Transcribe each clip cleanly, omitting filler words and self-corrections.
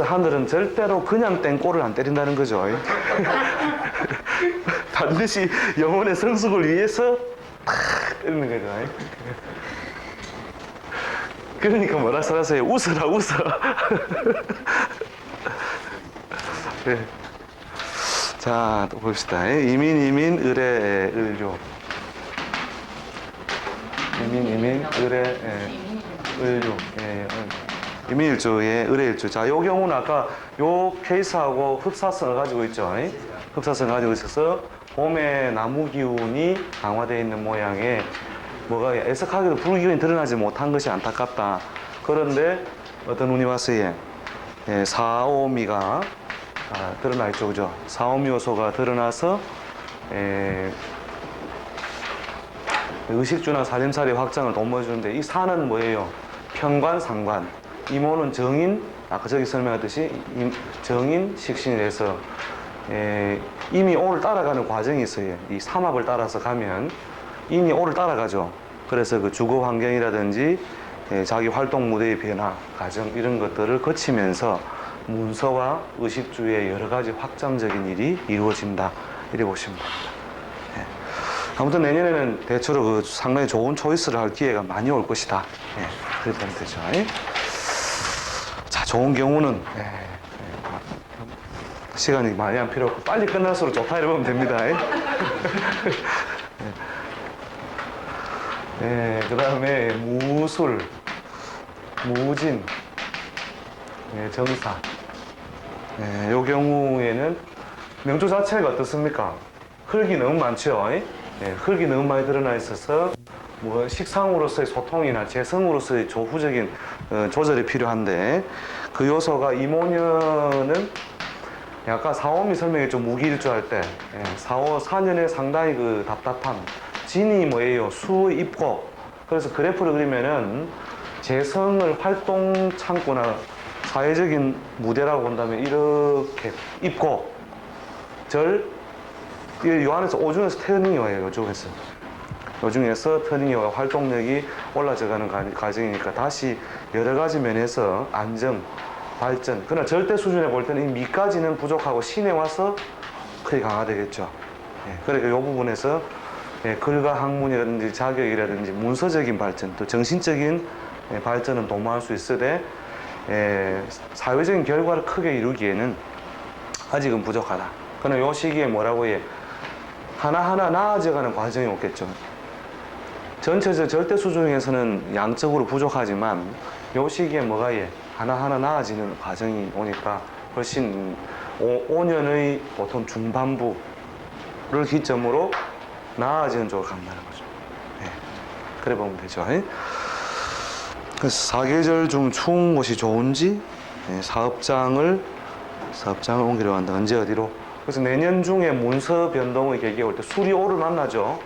하늘은 절대로 그냥 땡골을 안 때린다는 거죠. 반드시 영혼의 성숙을 위해서 탁 때리는 거죠. 그러니까 뭐라 써놨어요? 웃어라 웃어. 네. 자, 또 봅시다. 이민 의례 의료. 이민 의례 의료. 이민일주의 의례일주. 자, 요 경우는 아까 요 케이스하고 흡사성을 가지고 있죠. 흡사성을 가지고 있어서 봄에 나무 기운이 강화되어 있는 모양에 뭐가 애석하게도 불기운이 드러나지 못한 것이 안타깝다. 그런데 어떤 운이 왔어요. 사오미가 드러나 있죠. 그죠? 사오미 요소가 드러나서 의식주나 살림살이 확장을 도모해주는데 이 사는 뭐예요? 편관, 상관. 이모는 정인, 아까 저기 설명했듯이 정인, 식신이 돼서 이미 오를 따라가는 과정이 있어요. 이 삼합을 따라서 가면 이미 오를 따라가죠. 그래서 그 주거 환경이라든지 자기 활동 무대의 변화, 과정 이런 것들을 거치면서 문서와 의식주의 여러 가지 확장적인 일이 이루어진다. 이래 보시면 됩니다. 아무튼 내년에는 대체로 그 상당히 좋은 초이스를 할 기회가 많이 올 것이다. 그렇게 보면 되죠. 자, 좋은 경우는 시간이 많이 안 필요 없고 빨리 끝날수록 좋다 이래 보면 됩니다. 그 다음에 무술, 무진, 정사. 요 경우에는 명조 자체가 어떻습니까? 흙이 너무 많죠. 흙이 너무 많이 드러나 있어서 뭐 식상으로서의 소통이나 재성으로서의 조후적인 조절이 필요한데 그 요소가 이모년은 아까 사오미 설명했죠. 무기일주할 때 사년에 상당히 그 답답함. 진이 뭐예요? 수의 입고. 그래서 그래프를 그리면은 재성을 활동 창구나 사회적인 무대라고 본다면 이렇게 입고 요 안에서 오중에서 터닝이 와요. 요중에서 터닝이 와 활동력이 올라져가는 과정이니까 다시 여러 가지 면에서 안정, 발전. 그러나 절대 수준에 볼 때는 이 미까지는 부족하고 신에 와서 크게 강화되겠죠. 그러니까 이 부분에서 글과 학문이라든지 자격이라든지 문서적인 발전, 또 정신적인 발전은 도모할 수 있으되 사회적인 결과를 크게 이루기에는 아직은 부족하다. 그러나 이 시기에 뭐라고 해? 하나하나 나아져가는 과정이 오겠죠. 전체적 절대 수준에서는 양적으로 부족하지만 이 시기에 뭐가 해? 하나하나 나아지는 과정이 오니까 훨씬 5년의 보통 중반부를 기점으로 나아지는 쪽으로 간다는 거죠. 그래 보면 되죠. 그래서 사계절 중 추운 곳이 좋은지 사업장을 옮기려고 한다. 언제 어디로? 그래서 내년 중에 문서 변동의 계기가 올 때 수리오를 만나죠.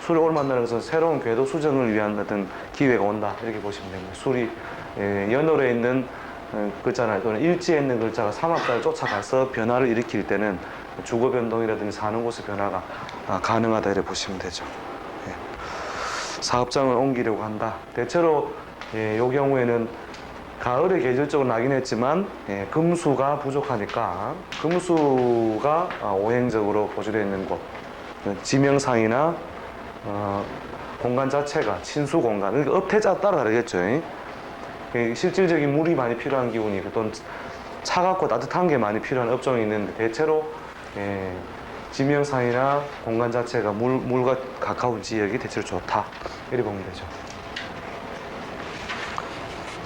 수리오를 만나는 것은 새로운 궤도 수정을 위한 어떤 기회가 온다. 이렇게 보시면 됩니다. 수리, 연월에 있는 글자나 또는 일지에 있는 글자가 삼합자를 쫓아가서 변화를 일으킬 때는 주거 변동이라든지 사는 곳의 변화가 가능하다. 이렇게 보시면 되죠. 사업장을 옮기려고 한다. 대체로 이 경우에는 가을에 계절적으로 나긴 했지만 금수가 부족하니까 금수가 오행적으로 보존되어 있는 곳, 지명상이나 공간 자체가 친수 공간, 그러니까 업태자 따라 다르겠죠. 실질적인 물이 많이 필요한 기운이 또는 차갑고 따뜻한 게 많이 필요한 업종이 있는데 대체로 지명상이나 공간 자체가 물과 가까운 지역이 대체로 좋다. 이렇게 보면 되죠.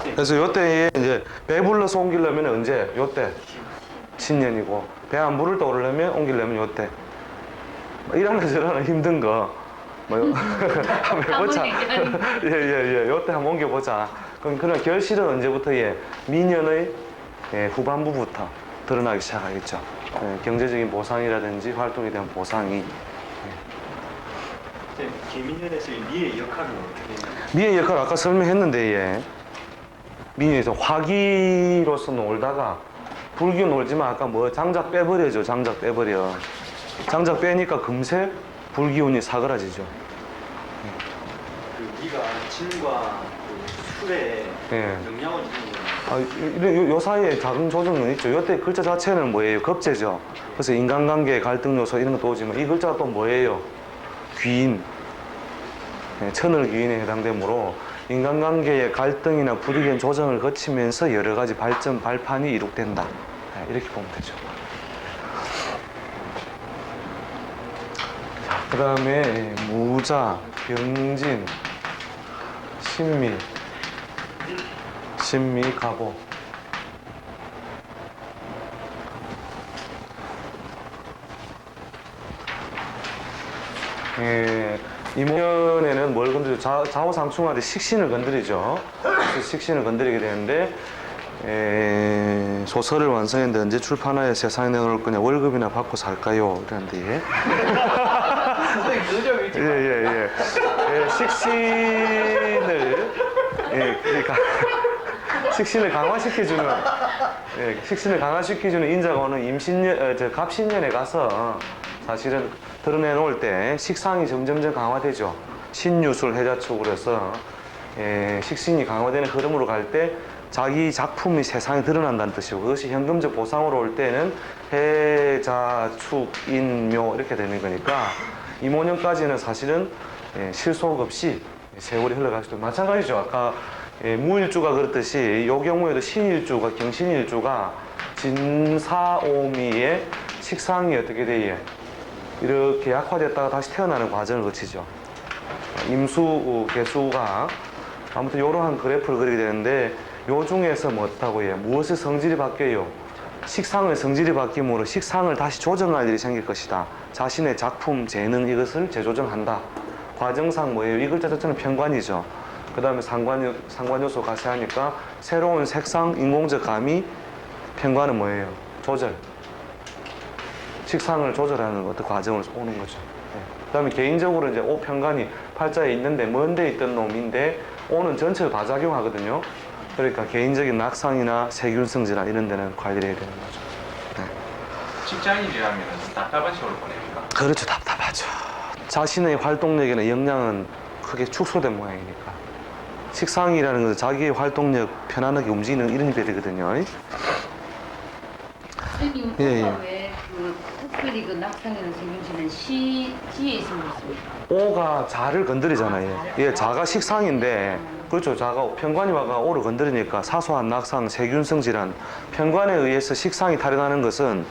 그래서 요때에 이제 배 불러서 옮기려면 언제? 요때 신년이고 배 안 부를 때 오르려면 옮기려면 요때. 이러나 저러나 힘든 거 한번 해보자. 요때 한번 옮겨보자. 그럼 결실은 언제부터 미년의 후반부부터 드러나기 시작하겠죠. 경제적인 보상이라든지 활동에 대한 보상이. 개미년에서의 미의 역할은 어떻게 해요? 미의 역할 아까 설명했는데 미에서 화기로서 놀다가 불기 놀지만 아까 장작 빼버려죠. 장작 빼버려. 장작 빼니까 금세 불기운이 사그라지죠. 그 미가 진과 그 술에 영향을 주는 거예요. 요 사이에 작은 조정은 있죠. 요때 글자 자체는 뭐예요? 급제죠. 그래서 인간관계, 갈등 요소 이런 것도 오지만 이 글자가 또 뭐예요? 귀인. 천을 귀인에 해당되므로 인간관계의 갈등이나 불이견 조정을 거치면서 여러 가지 발전, 발판이 이룩된다. 이렇게 보면 되죠. 그 다음에 무자, 병진, 신미, 가보. 이모년에는 뭘 건드리죠? 좌우상충하되 식신을 건드리죠. 그래서 식신을 건드리게 되는데 소설을 완성했는데 언제 출판하여 세상에 내놓을 거냐, 월급이나 받고 살까요? 이랬는데 선생님 그죠 있지. 식신을 그러니까 식신을 강화시켜주는 인자가 오는 임신년, 갑신년에 가서 사실은 드러내놓을 때 식상이 점점점 강화되죠. 신유술 해자축으로 해서 식신이 강화되는 흐름으로 갈 때 자기 작품이 세상에 드러난다는 뜻이고, 그것이 현금적 보상으로 올 때는 해자축인묘 이렇게 되는 거니까 이모년까지는 사실은 실속 없이 세월이 흘러갈 수도 마찬가지죠. 아까 무일주가 그렇듯이 이 경우에도 신일주가 경신일주가 진사오미의 식상이 어떻게 돼요? 이렇게 약화됐다가 다시 태어나는 과정을 거치죠. 임수, 개수가 아무튼 이러한 그래프를 그리게 되는데 요 중에서 뭐다고 해요? 무엇의 성질이 바뀌어요? 식상의 성질이 바뀜으로 식상을 다시 조정할 일이 생길 것이다. 자신의 작품, 재능 이것을 재조정한다. 과정상 뭐예요? 이 글자 자체는 편관이죠. 그 다음에 상관요소 같이 하니까 새로운 색상, 인공적 감이, 편관은 뭐예요? 조절. 식상을 조절하는 어떤 과정을 오는 거죠. 그 다음에 개인적으로 이제 오 편관이 팔자에 있는데 먼데 있던 놈인데 오는 전체를 다 작용하거든요. 그러니까 개인적인 낙상이나 세균성질이나 이런 데는 관리를 해야 되는 거죠. 직장인이라면 답답한 시간을 보냅니까? 그렇죠. 답답하죠. 자신의 활동력에는 영향은 크게 축소된 모양이니까. 식상이라는 것은 자기의 활동력 편안하게 움직이는 이런 별이거든요. 선생님, 예. 왜그 특별히 그 낙상이라는 세균지는 시지에 있으면 좋습니까? 오가 자를 건드리잖아요. 예, 자가 식상인데, 그렇죠. 자가 편관이 와가 오를 건드리니까 사소한 낙상, 세균성 질환, 편관에 의해서 식상이 탈현하는 것은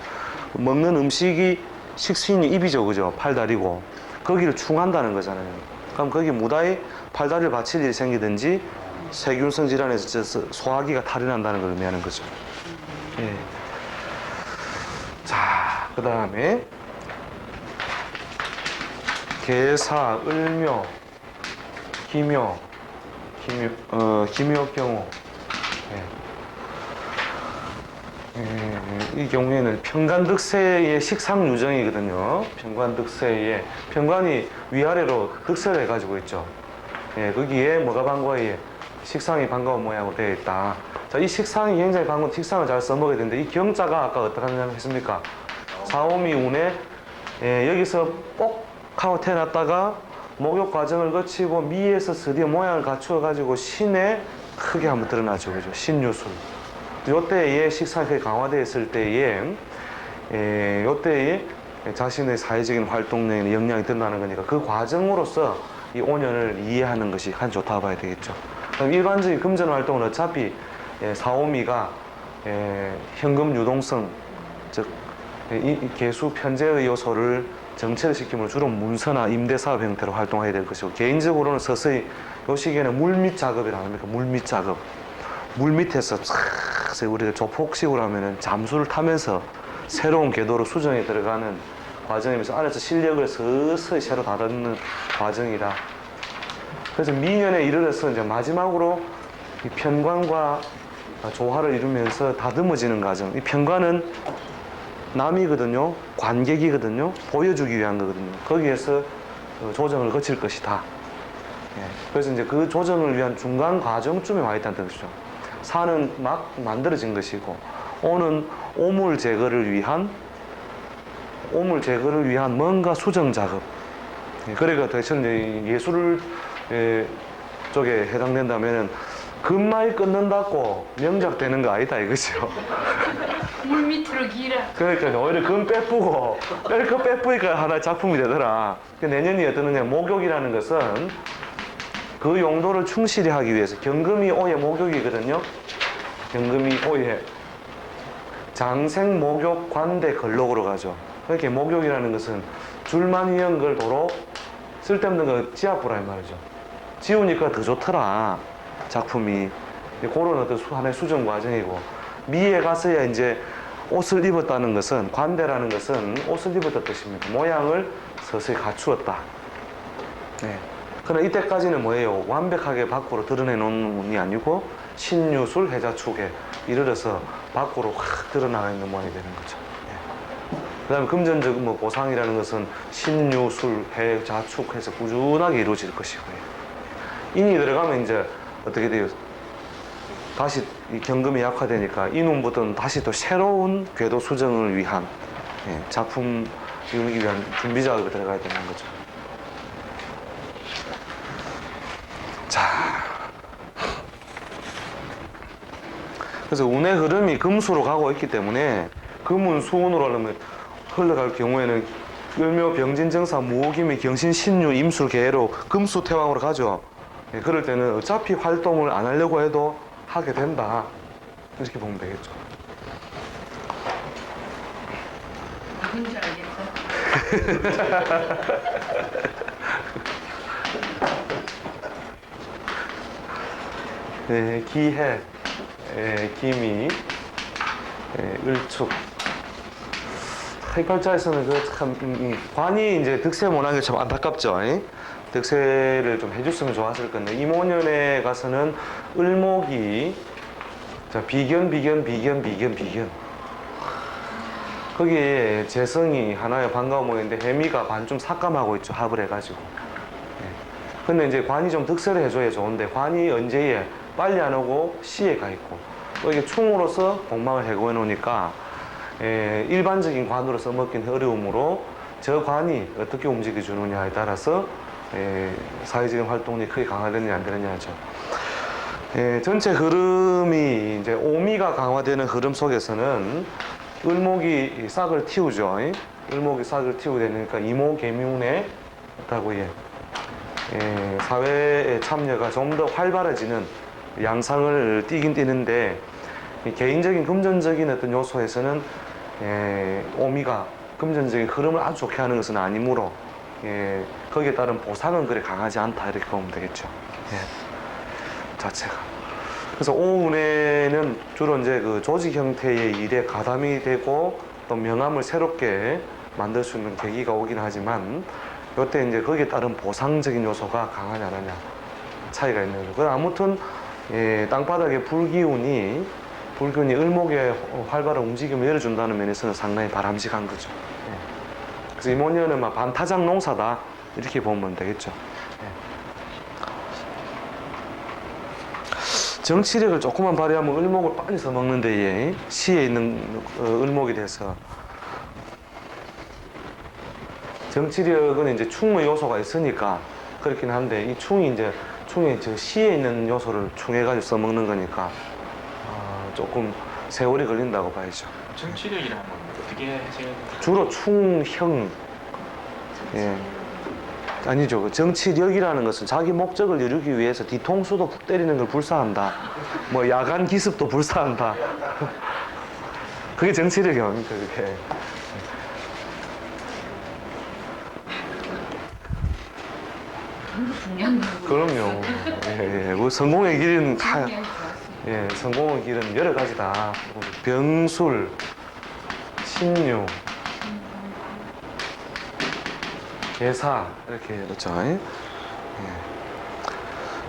먹는 음식이 식신이 입이죠, 그죠? 팔다리고 거기를 충한다는 거잖아요. 그럼 거기 무다히 팔다리를 받칠 일이 생기든지 세균성 질환에서 소화기가 탈현한다는 걸 의미하는 거죠. 예. 자, 그 다음에 계사, 을묘, 기묘, 기묘 경우. 이 경우에는 편관득세의 식상 유정이거든요. 편관득세의 편관이 위아래로 득세를 해가지고 있죠. 거기에 뭐가 반거에 식상이 반가운 모양으로 되어 있다. 자, 이 식상이 굉장히 반가운 식상을 잘 써먹어야 되는데 이 경자가 아까 어떻게 했습니까? 사오미 운에 여기서 꼭 하고 태어났다가 목욕 과정을 거치고 미에서 드디어 모양을 갖추어 가지고 신에 크게 한번 드러나죠, 그죠? 신유술. 요때에 식상이 강화되어 있을 때에 요때에 자신의 사회적인 활동력에 영향이 드러나는 거니까 그 과정으로서 이 오년을 이해하는 것이 한 좋다 봐야 되겠죠. 그럼 일반적인 금전 활동은 어차피 사오미가 현금 유동성, 즉 이 개수 편재의 요소를 정체시키면 주로 문서나 임대사업 형태로 활동해야 될 것이고, 개인적으로는 서서히 요 시기에는 물밑 작업이라 합니까? 물밑 작업. 물 밑에서 우리가 조폭식으로 하면은 잠수를 타면서 새로운 궤도로 수정에 들어가는 과정이면서 안에서 실력을 서서히 새로 다듬는 과정이다. 그래서 미년에 이르러서 이제 마지막으로 이 편관과 조화를 이루면서 다듬어지는 과정. 이 편관은 남이거든요. 관객이거든요. 보여주기 위한 거거든요. 거기에서 조정을 거칠 것이다. 그래서 이제 그 조정을 위한 중간 과정쯤에 와 있다는 뜻이죠. 사는 막 만들어진 것이고, 오는 오물 제거를 위한 뭔가 수정 작업. 그러니까 대체로 이제 예술 쪽에 해당된다면은 금마이 끊는다고 명작 되는 거 아니다 이거죠. 물 밑으로 기라. 그러니까 오히려 금 빼쁘고 뺄거 빼쁘니까 하나의 작품이 되더라. 내년이 어떠느냐, 목욕이라는 것은 그 용도를 충실히 하기 위해서 경금이 오의 목욕이거든요. 경금이 오의 장생 목욕 관대 걸록으로 가죠. 그렇게 목욕이라는 것은 줄만 이은 걸 도로 쓸데없는 거 지압부라 이 말이죠. 지우니까 더 좋더라 작품이. 그런 어떤 하나의 수정 과정이고, 미에 가서야 이제 옷을 입었다는 것은, 관대라는 것은 옷을 입었다 뜻입니다. 모양을 서서히 갖추었다. 네. 그러나 이때까지는 뭐예요? 완벽하게 밖으로 드러내놓는 문이 아니고 신유술 해자축에 이르러서 밖으로 확 드러나 있는 모양이 되는 거죠. 그 다음에 금전적 뭐 보상이라는 것은 신유술 해자축해서 꾸준하게 이루어질 것이고요. 인이 들어가면 이제 어떻게 돼요? 다시 이 경금이 약화되니까 이 눈부터는 다시 또 새로운 궤도 수정을 위한 작품 이루기 위한 준비 작업이 들어가야 되는 거죠. 자, 그래서 운의 흐름이 금수로 가고 있기 때문에 금운 수운으로 흘러갈 경우에는 을묘 병진정사 무호기미 경신 신유 임술 계로 금수 태왕으로 가죠. 그럴 때는 어차피 활동을 안 하려고 해도 하게 된다, 이렇게 보면 되겠죠. 누군지 알겠어? 네, 기해, 기미, 을축. 이 글자에서는 관이 이제 득세 못한 게 참 안타깝죠. 득세를 좀 해줬으면 좋았을 건데, 임오년에 가서는 을목이 비견. 거기에 재성이 하나의 반가운 모양인데 해미가 반쯤 삭감하고 있죠. 합을 해가지고. 근데 이제 관이 좀 득세를 해줘야 좋은데, 관이 언제에 빨리 안 오고 시에 가 있고, 또 이게 충으로서 공망을 해고해 놓으니까 일반적인 관으로 써먹긴 어려우므로 저 관이 어떻게 움직여 주느냐에 따라서 사회적인 활동이 크게 강화되느냐 안 되느냐죠. 전체 흐름이 이제 오미가 강화되는 흐름 속에서는 을목이 싹을 틔우죠. 을목이 싹을 틔우게 되니까 이모개미운에 있다고 사회의 참여가 좀 더 활발해지는 양상을 띠긴 띠는데, 개인적인 금전적인 어떤 요소에서는 오미가 금전적인 흐름을 아주 좋게 하는 것은 아니므로 거기에 따른 보상은 그리 강하지 않다, 이렇게 보면 되겠죠. 자체가. 그래서 오운에는 주로 이제 그 조직 형태의 일에 가담이 되고 또 명함을 새롭게 만들 수 있는 계기가 오긴 하지만, 이때 이제 거기에 따른 보상적인 요소가 강하냐 안 하냐 차이가 있는 거죠. 그럼 아무튼 땅바닥에 불기운이 을목의 활발한 움직임을 열어준다는 면에서는 상당히 바람직한 거죠. 그래서 임오년은 막 반타작 농사다, 이렇게 보면 되겠죠. 정치력을 조금만 발휘하면 을목을 빨리 써먹는데, 시에 있는 을목이 돼서 정치력은 이제 충의 요소가 있으니까 그렇긴 한데, 이 충이 저 시에 있는 요소를 충해가지고 써먹는 거니까 조금 세월이 걸린다고 봐야죠. 정치력이란 건 어떻게 해석해야 주로 충형, 아니죠. 그 정치력이라는 것은 자기 목적을 이루기 위해서 뒤통수도 푹 때리는 걸 불사한다, 뭐 야간 기습도 불사한다. 그게 정치력이 아닙니까, 그게. 중요한 거. 그럼요. 뭐 성공의 길은 다, 중요한 거. 성공의 길은 여러 가지다. 병술, 신유, 계사, 이렇게 그렇죠.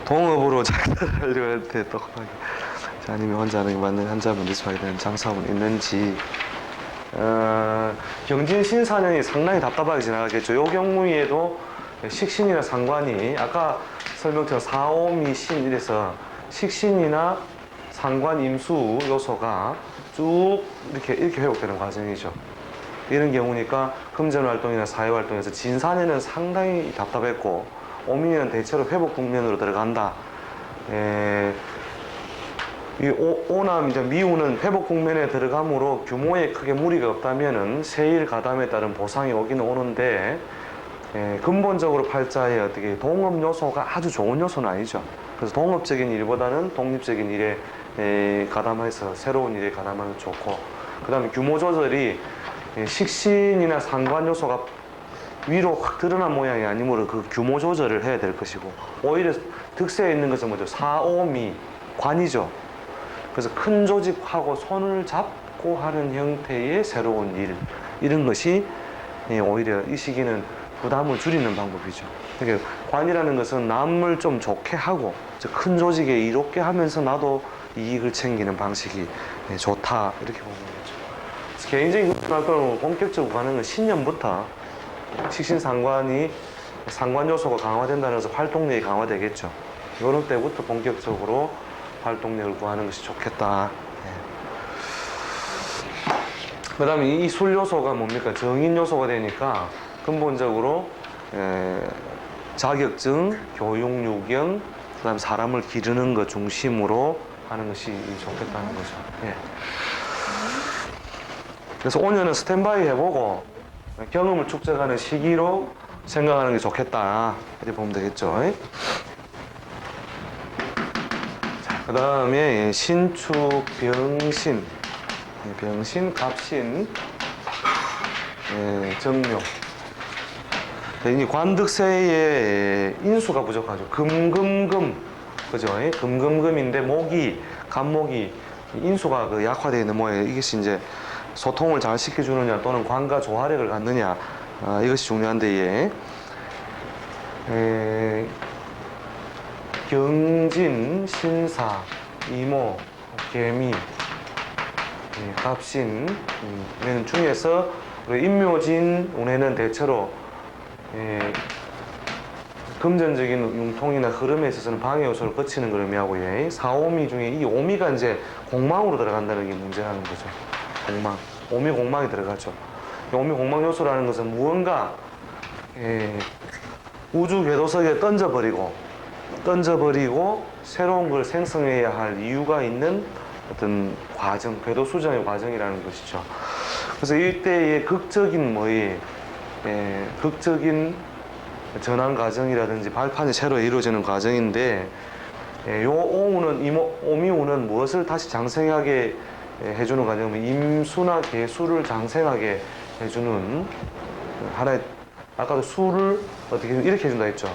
동업으로 장사를 하려고 할 때 똑똑하게 아니면 혼자 하는 게 맞는 한자분 대처하게 되는 장사분 있는지. 경진 신사년이 상당히 답답하게 지나가겠죠. 요 경우에도 식신이나 상관이 아까 설명처럼 사오미 신 이래서 식신이나 상관 임수 요소가 쭉 이렇게 회복되는 과정이죠. 이런 경우니까 금전 활동이나 사회 활동에서 진사년은 상당히 답답했고, 오미는 대체로 회복 국면으로 들어간다. 이 오남 이제 미우는 회복 국면에 들어감으로 규모에 크게 무리가 없다면은 세일 가담에 따른 보상이 오기는 오는데 근본적으로 팔자에 어떻게 동업 요소가 아주 좋은 요소는 아니죠. 그래서 동업적인 일보다는 독립적인 일에 가담해서 새로운 일에 가담하면 좋고, 그다음에 규모 조절이 식신이나 상관 요소가 위로 확 드러난 모양이 아니므로 그 규모 조절을 해야 될 것이고, 오히려 득세에 있는 것은 뭐죠? 사오미 관이죠. 그래서 큰 조직하고 손을 잡고 하는 형태의 새로운 일, 이런 것이 오히려 이 시기는 부담을 줄이는 방법이죠. 그러니까 관이라는 것은 남을 좀 좋게 하고 큰 조직에 이롭게 하면서 나도 이익을 챙기는 방식이 좋다, 이렇게 보는 거죠. 그래서 개인적인 활동을 본격적으로 가는 건 신년부터 식신상관이 상관 요소가 강화된다는 것은 활동력이 강화되겠죠. 이런 때부터 본격적으로 활동력을 구하는 것이 좋겠다. 그 다음에 이 술 요소가 뭡니까? 정인 요소가 되니까 근본적으로 자격증, 교육 요경, 그 다음에 사람을 기르는 것 중심으로 하는 것이 좋겠다는 거죠. 예. 그래서 5년은 스탠바이 해보고 경험을 축적하는 시기로 생각하는 게 좋겠다, 이렇게 보면 되겠죠. 그 다음에 신축, 병신, 병신, 갑신, 정묘. 이 관득세에 인수가 부족하죠. 금금금, 그죠? 금금금인데 목이, 간목이 인수가 그 약화되어 있는 모양이에요. 이것이 이제 소통을 잘 시켜주느냐 또는 관과 조화력을 갖느냐, 이것이 중요한데, 경진, 신사, 이모, 개미, 갑신 중에서 인묘진 운에는 대체로 금전적인 융통이나 흐름에 있어서는 방해 요소를 거치는 걸 의미하고, 사오미 중에 이 오미가 이제 공망으로 들어간다는 게 문제라는 거죠. 공망, 오미 공망이 들어가죠. 오미 공망 요소라는 것은 무언가 우주 궤도석에 던져버리고 새로운 걸 생성해야 할 이유가 있는 어떤 과정, 궤도 수정의 과정이라는 것이죠. 그래서 이때의 극적인 극적인 전환 과정이라든지 발판이 새로 이루어지는 과정인데, 요 오미우는 무엇을 다시 장생하게 해주는 과정이면 임수나 개수를 장생하게 해주는 하나의, 아까도 수를 어떻게 이렇게 해준다 했죠.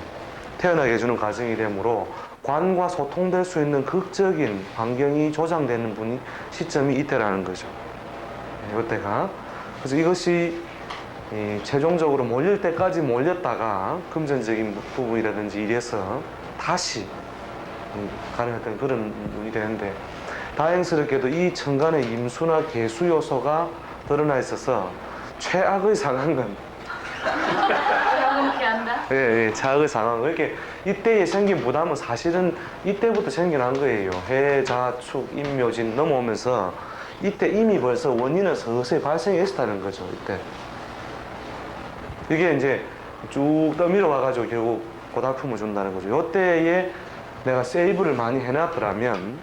태어나게 해주는 과정이 되므로 관과 소통될 수 있는 극적인 환경이 조장되는 시점이 이때라는 거죠. 이때가. 그래서 이것이 최종적으로 몰릴 때까지 몰렸다가 금전적인 부분이라든지 이래서 다시 가능했던 그런 눈이 되는데, 다행스럽게도 이 천간의 임수나 개수 요소가 드러나 있어서 최악의 상황은 최악의 상황. 이렇게 이때에 생긴 부담은 사실은 이때부터 생겨난 거예요. 해, 자, 축, 임묘진 넘어오면서 이때 이미 벌써 원인은 서서히 발생했다는 거죠. 이때 이게 이제 쭉 떠밀어 와가지고 결국 고달픔을 준다는 거죠. 이때에 내가 세이브를 많이 해놨더라면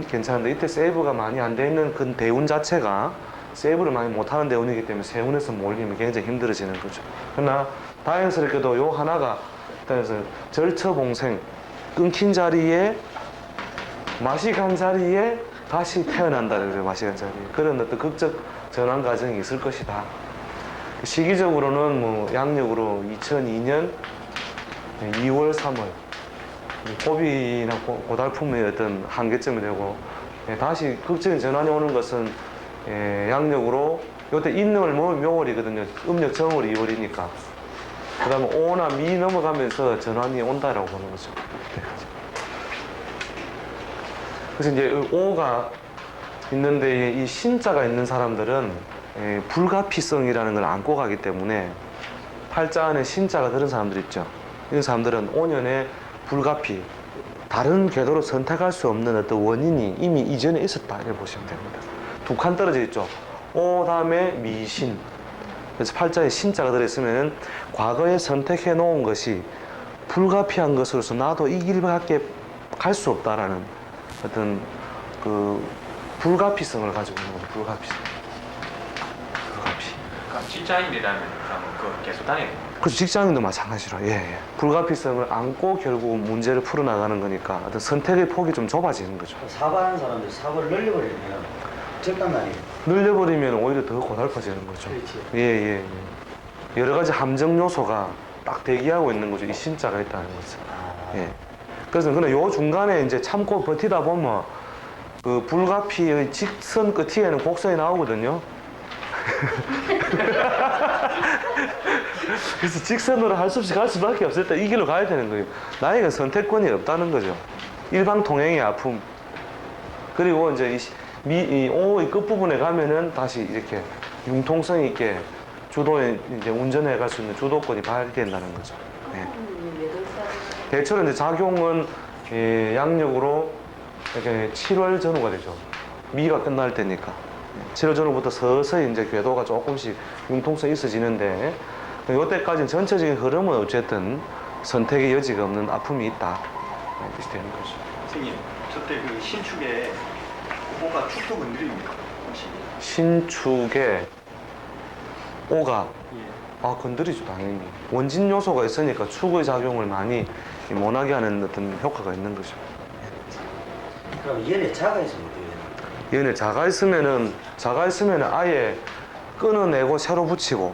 괜찮은데, 이때 세이브가 많이 안 돼 있는 그 대운 자체가 세이브를 많이 못하는 대운이기 때문에 세운에서 몰리면 굉장히 힘들어지는 거죠. 그러나 다행스럽게도 요 하나가 일단은 절처봉생, 끊긴 자리에 맛이 간 자리에 다시 태어난다는 거죠. 맛이 간 자리에 그런 어떤 극적 전환 과정이 있을 것이다. 시기적으로는 뭐 양력으로 2002년 2월, 3월 고비나 고달픔의 어떤 한계점이 되고, 다시 극적인 전환이 오는 것은 양력으로 이때 인월 묘월이거든요. 음력 정월 2월이니까. 그 다음에 오나 미 넘어가면서 전환이 온다라고 보는 거죠. 그래서 이제 오가 있는데 이 신자가 있는 사람들은 불가피성이라는 걸 안고 가기 때문에, 팔자 안에 신자가 들은 사람들 있죠. 이런 사람들은 5년에 불가피, 다른 궤도로 선택할 수 없는 어떤 원인이 이미 이전에 있었다, 이렇게 보시면 됩니다. 두 칸 떨어져 있죠. 오 다음에 미신. 그래서 팔자에 신자가 들어있으면 과거에 선택해 놓은 것이 불가피한 것으로서 나도 이 길밖에 갈 수 없다라는 어떤 그 불가피성을 가지고 있는 거죠. 불가피성. 불가피. 그러니까 직장인이라면 그럼 그 계속 다니는 거예요. 그래서 직장인도 마찬가지로 예. 불가피성을 안고 결국 문제를 풀어나가는 거니까 어떤 선택의 폭이 좀 좁아지는 거죠. 사과하는 사람들이 사과를 늘려버리면 적당하게. 늘려버리면 오히려 더 고달파지는 거죠. 그렇지. 예. 여러 가지 함정 요소가 딱 대기하고 있는 거죠. 이 신자가 있다는 거죠. 아, 예. 그래서 근데 요 중간에 이제 참고 버티다 보면 그 불가피의 직선 끝에는 곡선이 나오거든요. 그래서 직선으로 할 수 없이 갈 수밖에 없을 때 이 길로 가야 되는 거예요. 나에게 선택권이 없다는 거죠. 일방통행의 아픔. 그리고 이제 이 오의 끝부분에 가면은 다시 이렇게 융통성 있게 주도에 이제 운전해 갈 수 있는 주도권이 발휘된다는 거죠. 예. 대체로 이제 작용은 양력으로 이렇게 7월 전후가 되죠. 미가 끝날 때니까. 7월 전후부터 서서히 이제 궤도가 조금씩 융통성이 있어지는데, 이때까지는 전체적인 흐름은 어쨌든 선택의 여지가 없는 아픔이 있다. 이렇게 되는 거죠. 선생님, 저때 그 신축에 뭔가 축도 건드립니까? 혹시? 신축에 오가 예. 건드리죠, 당연히. 원진 요소가 있으니까 축의 작용을 많이 못하게 하는 어떤 효과가 있는 거죠. 그럼 얘네 자가 있으면 어떻게 되나? 얘네 자가 있으면은 아예 끊어내고 새로 붙이고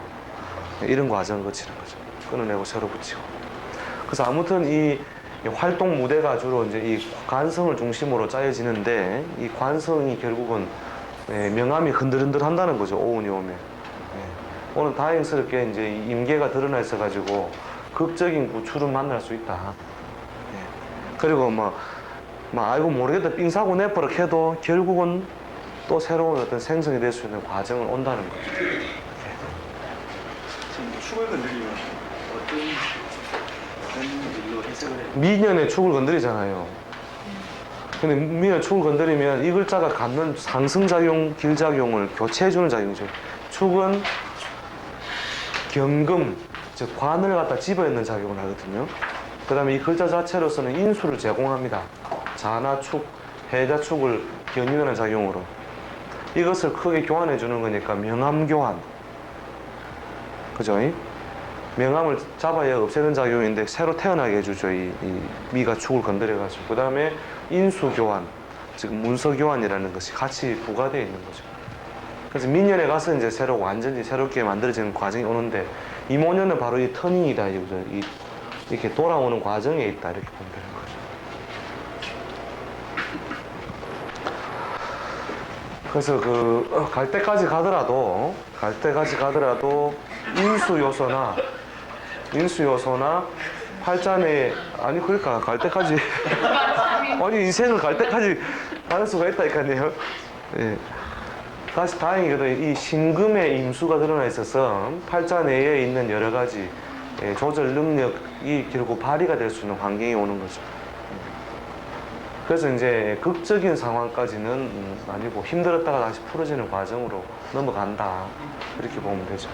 이런 과정을 거치는 거죠. 끊어내고 새로 붙이고. 그래서 아무튼 이 활동 무대가 주로 이제 이 관성을 중심으로 짜여지는데, 이 관성이 결국은 명암이 흔들흔들 한다는 거죠. 오운이 오면. 오늘 다행스럽게 이제 임계가 드러나 있어가지고 극적인 구출은 만날 수 있다. 그리고 알고 모르겠다 삥사고 내버려 해도 결국은 또 새로운 어떤 생성이 될 수 있는 과정을 온다는 거죠. 지금 축을 건드리면 어떤 일로 해석을 해요? 미년의 축을 건드리잖아요. 근데 미년 축을 건드리면 이 글자가 갖는 상승작용, 길작용을 교체해주는 작용이죠. 축은 경금, 즉 관을 갖다 집어넣는 작용을 하거든요. 그 다음에 이 글자 자체로서는 인수를 제공합니다. 자나축, 해자축을 견인하는 작용으로. 이것을 크게 교환해 주는 거니까 명암교환. 그죠? 명암을 잡아야 없애는 작용인데 새로 태어나게 해주죠. 이 미가 축을 건드려가지고. 그 다음에 인수교환, 즉 문서교환이라는 것이 같이 부과되어 있는 거죠. 그래서 미년에 가서 이제 완전히 새롭게 만들어지는 과정이 오는데, 이모년은 바로 이 터닝이다. 이렇게 돌아오는 과정에 있다. 이렇게 보면 되는 거죠. 그래서 갈 때까지 가더라도 인수 요소나 팔자내, 아니 그러니까 갈 때까지 아니 인생을 갈 때까지 다를 수가 있다니까요. 예. 다시 다행히도 이 신금의 임수가 드러나 있어서 팔자 내에 있는 여러 가지 조절 능력이 결국 발휘가 될 수 있는 환경이 오는 거죠. 그래서 이제 극적인 상황까지는 아니고 힘들었다가 다시 풀어지는 과정으로 넘어간다. 이렇게 보면 되죠.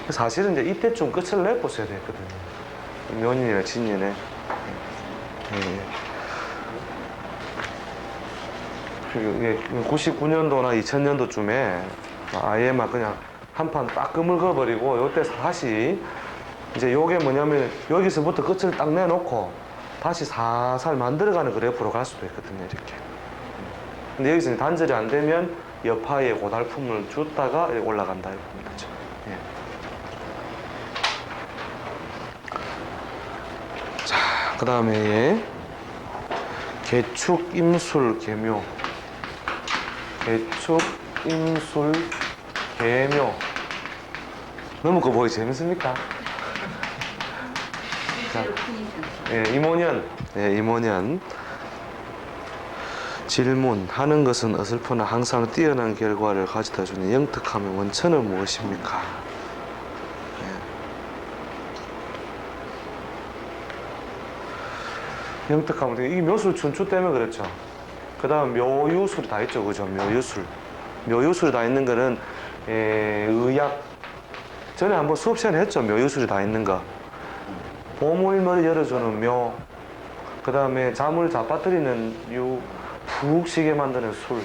사실은 이제 이때쯤 끝을 내보셔야 되거든요. 묘년이나 진년에. 99년도나 2000년도쯤에 아예 막 그냥 한판 딱 끔을 그어버리고, 요때 다시 이제 요게 뭐냐면 여기서부터 끝을 딱 내놓고 다시 살살 만들어가는 그래프로 갈 수도 있거든요. 이렇게. 근데 여기서 단절이 안 되면 여파의 고달픔을 줬다가 올라간다. 이렇게 보면 되죠. 자, 그 다음에 개축, 임술, 계묘. 개축, 임술, 계묘. 너무 그거 보기 재밌습니까? 자, 이모년. 이모년. 질문. 하는 것은 어설프나 항상 뛰어난 결과를 가져다 주는 영특함의 원천은 무엇입니까? 영특함은 이게 묘술 춘추 때문에 그렇죠. 그 다음 묘유술이 다 있죠. 그죠? 묘유술이 다 있는 거는 의학. 전에 한번 수업 시간에 했죠. 묘유술이 다 있는 거. 보물머리 열어주는 묘. 그 다음에 잠을 잡아뜨리는 이유, 푹 쉬게 만드는 술.